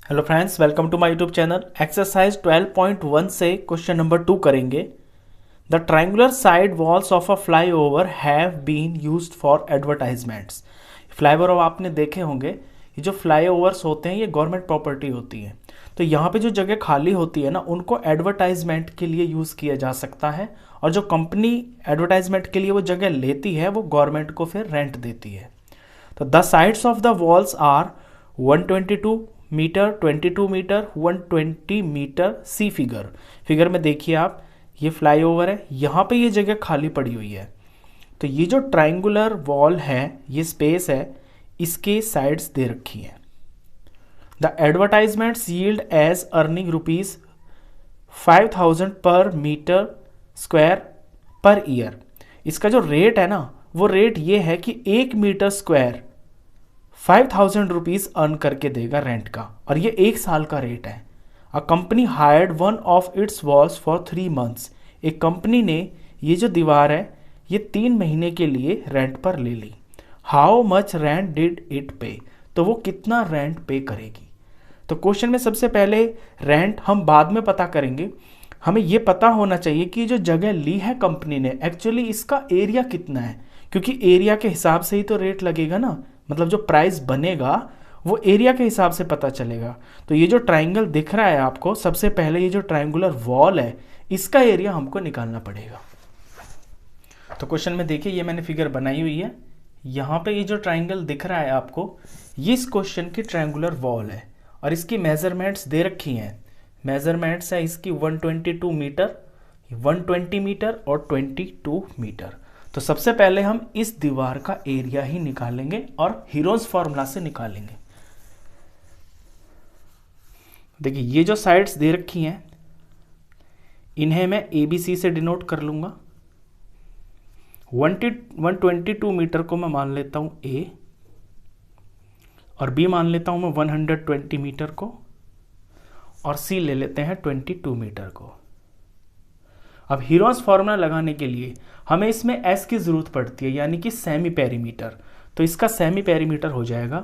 Hello friends, welcome to my YouTube channel. Exercise 12.1 से question number 2 करेंगे। The triangular side walls of a flyover have been used for advertisements. Flyover आपने देखे होंगे, ये जो flyovers होते हैं ये गवर्नमेंट प्रॉपर्टी होती है। तो यहाँ पे जो जगह खाली होती है ना, उनको एडवर्टाइजमेंट के लिए यूज़ किया जा सकता है, और जो कंपनी एडवर्टाइजमेंट के लिए वो जगह लेती है वो गवर्नमेंट को फिर रेंट देती है। तो the sides of the walls are 122 meter, 22 meter, 120 meter. See figure में देखिए आप, ये फ्लाईओवर है, यहाँ पे ये जगह खाली पड़ी हुई है। तो ये जो ट्रायंगुलर वॉल है, ये स्पेस है, इसके साइड्स दे रखी हैं। The advertisements yield as earning rupees 5000 per metre square per year. इसका जो रेट है ना, वो रेट ये है कि 1 मीटर स्क्वायर 5000 रुपीज अर्न करके देगा रेंट का, और ये 1 साल का रेट है। A company hired one of its walls for 3 months. एक कंपनी ने ये जो दीवार है ये 3 महीने के लिए रेंट पर ले ली। How much rent did it pay? तो वो कितना रेंट पे करेगी? तो क्वेश्चन में सबसे पहले रेंट हम बाद में पता करेंगे, हमें ये पता होना चाहिए कि जो जगह ली है कंपनी ने, एक्चुअली इसका एरिया कितना है, क्योंकि एरिया के हिसाब से ही तो रेट लगेगा ना। मतलब जो प्राइस बनेगा वो एरिया के हिसाब से पता चलेगा। तो ये जो ट्रायंगल दिख रहा है आपको, सबसे पहले ये जो ट्रायंगुलर वॉल है इसका एरिया हमको निकालना पड़ेगा। तो क्वेश्चन में देखिए, ये मैंने फिगर बनाई हुई है। यहाँ पे ये जो ट्रायंगल दिख रहा है आपको, ये इस क्वेश्चन की ट्रायंगुलर वॉल है, और इसकी मेजरमेंट्स दे रखी हैं। मेजरमेंट्स है इसकी 122 मीटर, 120 मीटर और 22 मीटर। तो सबसे पहले हम इस दीवार का एरिया ही निकालेंगे और हीरोज फॉर्मूला से निकालेंगे। देखिए, ये जो साइड्स दे रखी हैं इन्हें मैं ABC से डिनोट कर लूंगा। 122 मीटर को मैं मान लेता हूं A, और B मान लेता हूं मैं 120 मीटर को, और C ले लेते हैं 22 मीटर को। अब हीरोज फॉर्मूला लगाने के लिए हमें इसमें S की जरूरत पड़ती है, यानी कि सेमी पेरीमीटर। तो इसका सेमी पेरीमीटर हो जाएगा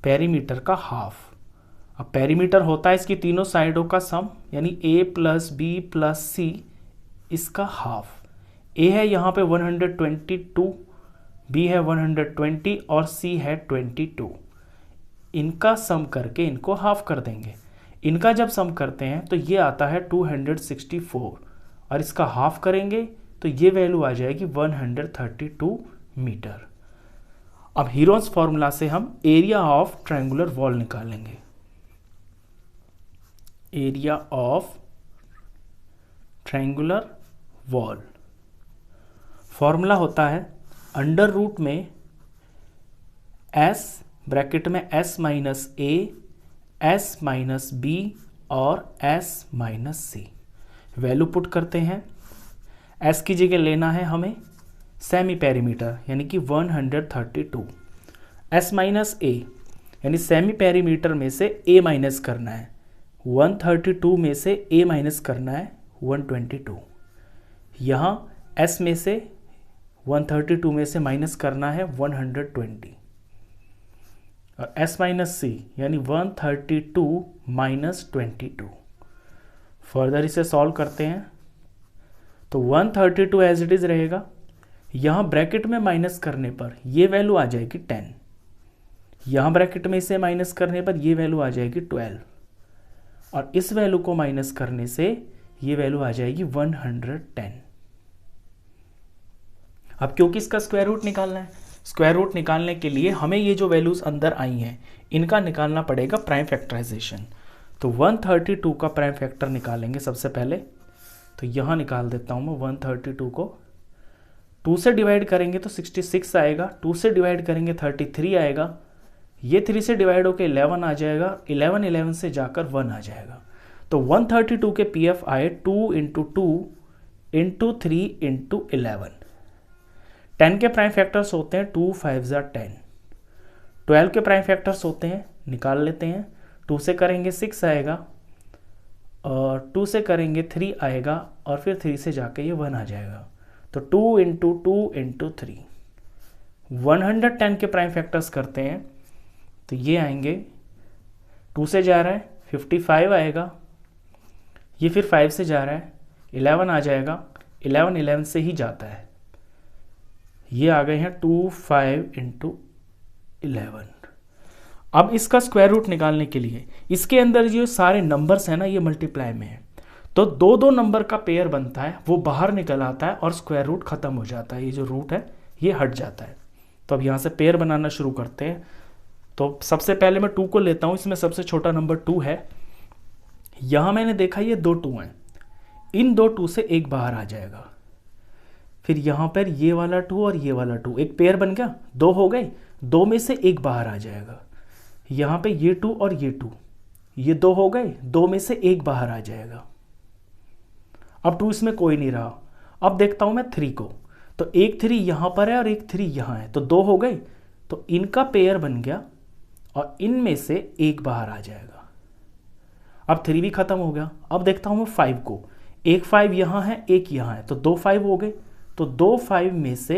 पेरीमीटर का हाफ। अब पेरीमीटर होता है इसकी तीनों साइडों का सम, यानी A plus B plus C, इसका हाफ। A है यहाँ पे 122, B है 120 और C है 22। इनका सम करके इनको हाफ कर देंगे। इनका जब सम करते हैं तो ये आता है 264, और इसका हाफ करेंगे तो ये वैल्यू आ जाएगी 132 मीटर। अब हीरोज फॉर्मूला से हम एरिया ऑफ ट्रायंगुलर वॉल निकालेंगे। Area of triangular wall formula होता है अंडर रूट में S ब्रैकेट में S minus A, S minus B और S minus C। Value put करते हैं। S की जगह लेना है हमें सेमी पेरीमीटर, यानी कि 132। S माइनस A यानी सेमी पेरीमीटर में से A माइनस करना है, 132 में से A माइनस करना है 122। यहाँ S में से 132 में से माइनस करना है 120, और S माइनस C यानी 132 माइनस 22। फर्दर इसे सॉल्व करते हैं तो 132 एज इट इज रहेगा। यहाँ ब्रैकेट में माइनस करने पर ये वैल्यू आ जाएगी 10, यहाँ ब्रैकेट में इसे माइनस करने पर ये वैल्यू आ जाएगी 12, और इस वैल्यू को माइनस करने से ये वैल्यू आ जाएगी 110। अब क्योंकि इसका स्क्वायर रूट निकालना है, स्क्वायर रूट निकालने के लिए हमें ये जो वैल्यूज अंदर आई हैं इनका निकालना पड़ेगा प्राइम फैक्टराइजेशन। तो 132 का प्राइम फैक्टर निकालेंगे सबसे पहले। तो यहाँ निकाल देता हूँ मैं 132 को। 2 से डिवाइड करेंगे तो 66 आएगा, 2 से डिवाइड करेंगे 33 आएगा, ये 3 से डिवाइड होकर 11 आ जाएगा, 11 से जाकर 1 आ जाएगा। तो 132 के PF आए 2 इंटू 2 इंटू 3 इंटू 11। 10 के प्राइम फैक्टर्स होते हैं 2 5 10। 12 के प्राइम फैक्टर्स होते हैं, निकाल लेते हैं। 2 से करेंगे 6 आएगा, और 2 से करेंगे 3 आएगा, और फिर 3 से जाके ये 1 आ जाएगा। तो 2 इंटू 2 इंटू 3, 110 के प्राइम फैक्टर्स करते हैं तो ये आएंगे 2 से जा रहा है 55 आएगा, ये फिर 5 से जा रहा है 11 आ जाएगा, 11 से ही जाता है, ये आ गए हैं 25 इंटू 11। अब इसका स्क्वायर रूट निकालने के लिए इसके अंदर जो सारे नंबर्स हैं ना ये मल्टीप्लाई में है, तो दो दो नंबर का पेयर बनता है, वो बाहर निकल आता है और स्क्वायर रूट खत्म हो जाता है, ये जो रूट है ये हट जाता है। तो अब यहाँ से पेयर बनाना शुरू करते हैं। तो सबसे पहले मैं 2 को लेता हूँ, इसमें सबसे छोटा नंबर 2 है। यहाँ मैंने देखा ये 2 2 हैं, इन 2 2 से एक बाहर आ जाएगा, फिर यहाँ पर ये वाला 2 और ये वाला 2 एक पेयर बन गया, 2 हो गए, 2 में से एक बाहर आ जाएगा, यहाँ पे ये 2 और ये 2, ये 2 हो गए, 2 में से एक बाहर आ जाएगा। अब 2 इसमें कोई नहीं रहा। अब देखता हूँ मैं 3 को, तो एक 3 यहाँ पर है और एक 3 यहाँ है, तो 2 हो गए, तो इनका पेयर बन गया और इनमें से एक बाहर आ जाएगा। अब 3 भी खत्म हो गया। अब देखता हूँ मैं 5 को, एक 5 यहाँ है एक यहाँ है, तो 2 5 हो गए, तो 2 5 में से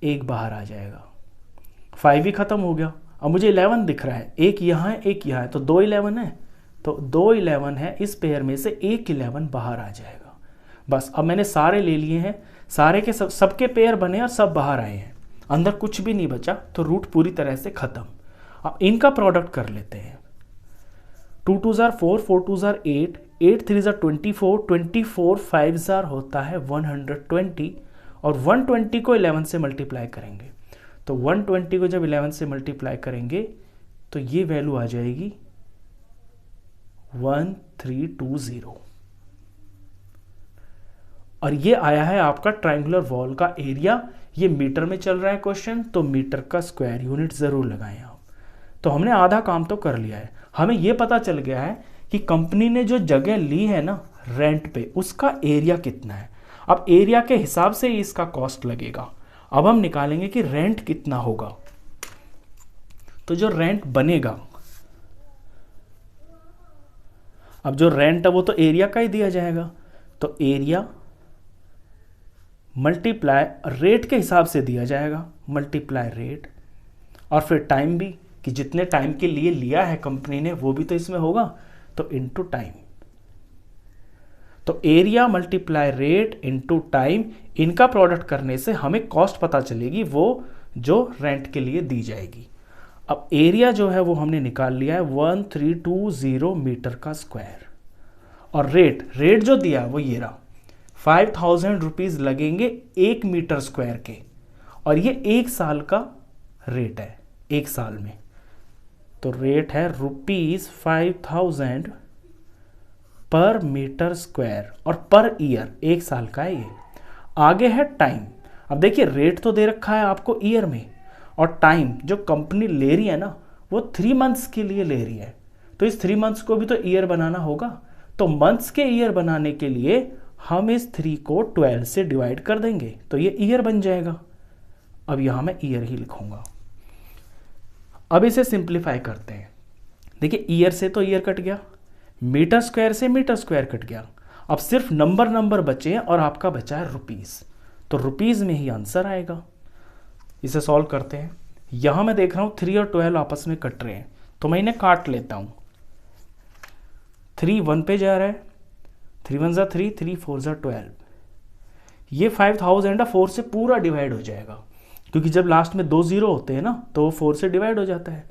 एक बाहर आ जाएगा। 5 भी खत्म हो गया। अब मुझे 11 दिख रहा है, एक यहाँ है एक यहाँ है, तो 2 11 है, तो 2 11 है, इस पेयर में से एक 11 बाहर आ जाएगा। बस अब मैंने सारे ले लिए हैं, सारे के सबके पेयर बने और सब बाहर आए हैं, अंदर कुछ भी नहीं बचा, तो रूट पूरी तरह से खत्म। अब इनका प्रोडक्ट कर लेते हैं। 2 2 जार 4, 4 2 जार 8, 8 3 जार 24, 24 5 जार होता है 120, और 120 को 11 से मल्टीप्लाई करेंगे, तो 120 को जब 11 से मल्टीप्लाई करेंगे तो ये वैल्यू आ जाएगी 1320, और ये आया है आपका ट्रायंगुलर वॉल का एरिया। ये मीटर में चल रहा है क्वेश्चन, तो मीटर का स्क्वायर यूनिट जरूर लगाएं आप। तो हमने आधा काम तो कर लिया है, हमें ये पता चल गया है कि कंपनी ने जो जगह ली है ना रेंट पे, उसका एरिया कितना है। अब एरिया के हिसाब से ही इसका कॉस्ट लगेगा। अब हम निकालेंगे कि रेंट कितना होगा। तो जो रेंट बनेगा, अब जो रेंट है वो तो एरिया का ही दिया जाएगा, तो एरिया मल्टीप्लाई रेट के हिसाब से दिया जाएगा, मल्टीप्लाई रेट, और फिर टाइम भी, कि जितने टाइम के लिए लिया है कंपनी ने वो भी तो इसमें होगा, तो इनटू टाइम। तो area multiply rate into time, इनका प्रोडक्ट करने से हमें कॉस्ट पता चलेगी, वो जो रेंट के लिए दी जाएगी। अब एरिया जो है वो हमने निकाल लिया है 1320 मीटर का स्क्वायर, और रेट जो दिया वो ये रहा 5000 रुपीज लगेंगे 1 मीटर स्क्वायर के, और ये 1 साल का रेट है, 1 साल में, तो रेट है ₹5000 पर मीटर स्क्वायर, और पर ईयर 1 साल का है ये। आगे है टाइम। अब देखिए रेट तो दे रखा है आपको ईयर में, और टाइम जो कंपनी ले रही है ना वो 3 मंथ्स के लिए ले रही है, तो इस 3 मंथ्स को भी तो ईयर बनाना होगा। तो मंथ्स के ईयर बनाने के लिए हम इस 3 को 12 से डिवाइड कर देंगे, तो ये ईयर बन जाएगा। अब यहां मैं ईयर ही लिखूंगा। अब इसे सिंप्लीफाई करते हैं। देखिए ईयर से तो ईयर कट गया, मीटर स्क्वायर से मीटर स्क्वायर कट गया, अब सिर्फ नंबर बचे हैं और आपका बचा है रुपीस, तो रुपीस में ही आंसर आएगा। इसे सॉल्व करते हैं। यहां मैं देख रहा हूं 3 और 12 आपस में कट रहे हैं, तो मैं इन्हें काट लेता हूं। 3 1 पे जा रहा है, 3 1 जा 3, 3 4 जा 12, ये 5000 4 से पूरा डिवाइड हो जाएगा, क्योंकि जब लास्ट में 2 0 होते हैं ना तो वो 4 से डिवाइड हो जाता है,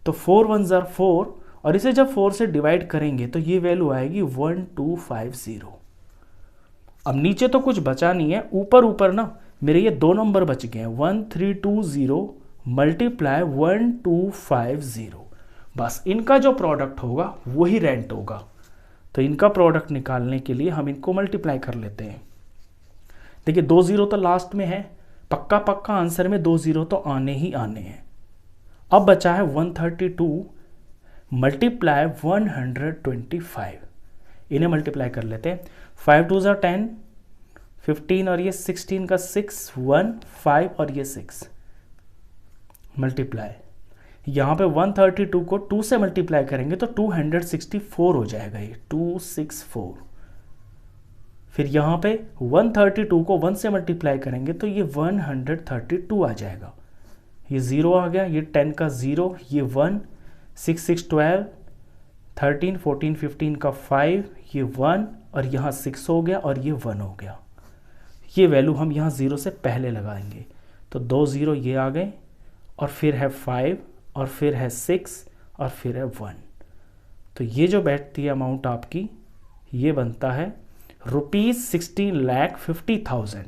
तो 4 1 जा 4, और इसे जब 4 से डिवाइड करेंगे तो ये वैल्यू आएगी 1250। अब नीचे तो कुछ बचा नहीं है, ऊपर ना मेरे ये 2 नंबर बच गए हैं, 1320 मल्टीप्लाई 1250, बस इनका जो प्रोडक्ट होगा वही रेंट होगा। तो इनका प्रोडक्ट निकालने के लिए हम इनको मल्टीप्लाई कर लेते हैं। देखिए 2 0 तो लास्ट में है, पक्का आंसर में 2 0 तो आने ही आने हैं। अब बचा है 132 मल्टीप्लाई 125, इन्हें मल्टीप्लाई कर लेते हैं। 5 2 जा 10, 15 और ये 16 का 6, 1 5 और ये 6 मल्टीप्लाई, यहाँ पे 132 को 2 से मल्टीप्लाई करेंगे तो 264 हो जाएगा, ये 264। फिर यहाँ पे 132 को 1 से मल्टीप्लाई करेंगे तो ये 132 आ जाएगा, ये 0 आ गया, ये 10 का 0, ये 1, 6 6 12, 13 14 15 का 5, ये 1 और यहाँ 6 हो गया और ये 1 हो गया। ये वैल्यू हम यहाँ 0 से पहले लगाएंगे, तो 2 0 ये आ गए और फिर है 5 और फिर है 6 और फिर है 1। तो ये जो बैठती है अमाउंट आपकी, ये बनता है ₹16,50,000।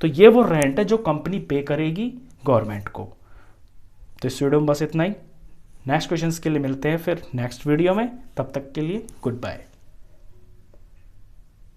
तो ये वो रेंट है जो कंपनी पे करेगी गवर्नमेंट को। तो इस वीडियो में बस इतना ही। नेक्स्ट क्वेश्चंस के लिए मिलते हैं फिर नेक्स्ट वीडियो में, तब तक के लिए गुड बाय।